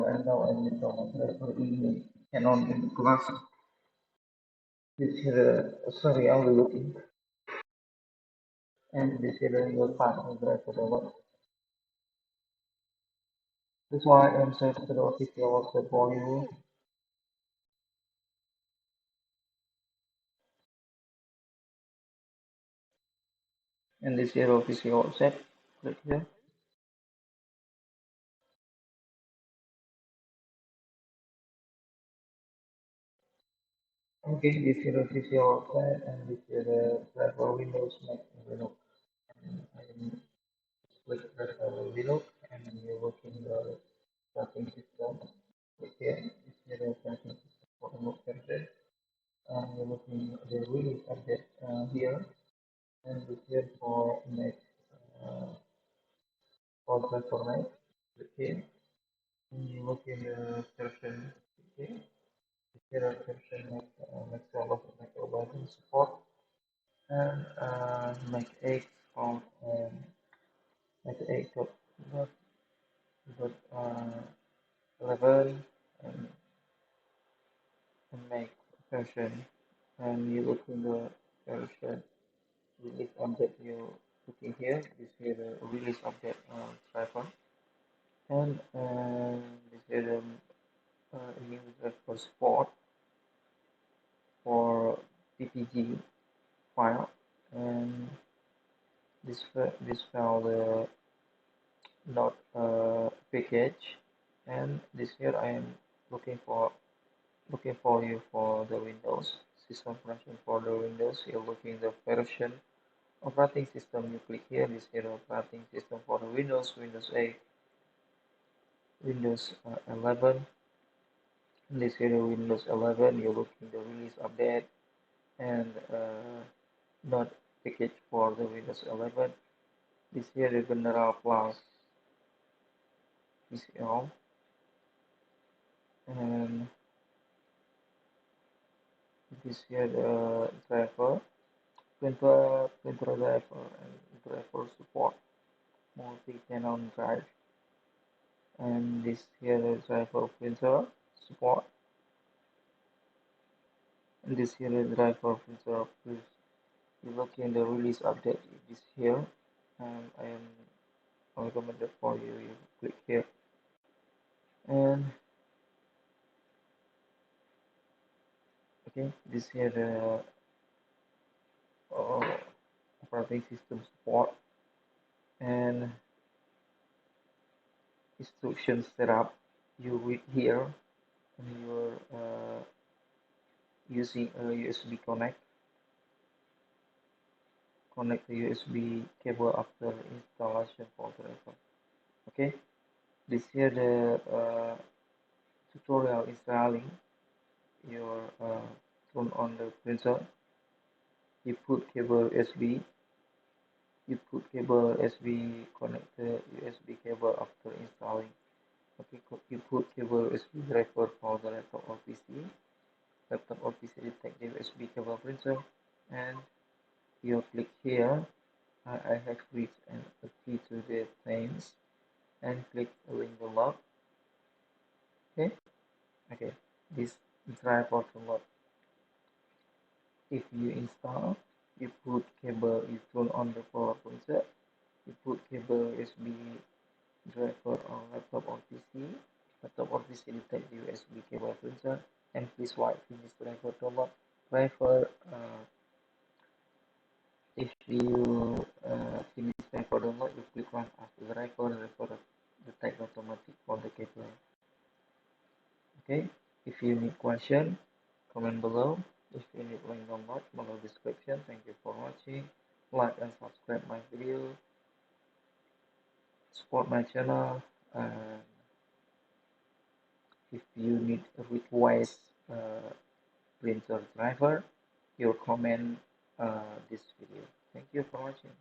And now I'm in Canon in class. This here, sorry, I will looking. And this here your partner for the work. That's why I'm set to the official WhatsApp for you. And this here official WhatsApp. Click here. Okay, this here official WhatsApp and this here the for Windows, Mac, and Linux. And I'm click for Linux and you're working the tracking system. Okay, this here the tracking system for the Mac version. And you're looking the release update here. And this here for Mac. Uh, also format. Okay, you look in the version. Okay, here are version make button support and make 8 from make 8 dot 11 and, make version and you look in the version release update you looking here. This here the release update driver and this here new for support for PPG file and this file not package and this here I am looking for you for the Windows system version for the Windows. You're looking the version operating system. You click here. This here operating system for the Windows 8, Windows 11. This here Windows 11. You're looking the release update and not package for the Windows 11. This here the general plus PCL and this here the driver printer driver and driver support multi-channel drive and this here the driver printer support and this here the driver printer. Please you look in the release update this here and I am recommended for you. You click here and okay, this here the operating system support and instruction setup. You read here and you're using a USB connect the USB cable after installation for driver. Okay, this here the tutorial installing your turn on the printer. You put cable USB. You put cable USB, connect the USB cable after installing. Okay, you put cable USB driver for the laptop or PC. Laptop or PC detect the USB cable printer, and you click here. I have reached a key to the things, and click link the lock. Okay, okay. This driver to lock. If you install, you put cable. You turn on the power printer. You put cable USB driver on laptop or PC. Laptop or PC detect USB cable printer and please wipe finish driver download. Driver if you finish driver download, you click run as the driver detect automatic for the cable. Okay, if you need question, comment below. If you need link download, below description. Thank you for watching. Like and subscribe my video. Support my channel. And if you need a request printer driver, your comment this video. Thank you for watching.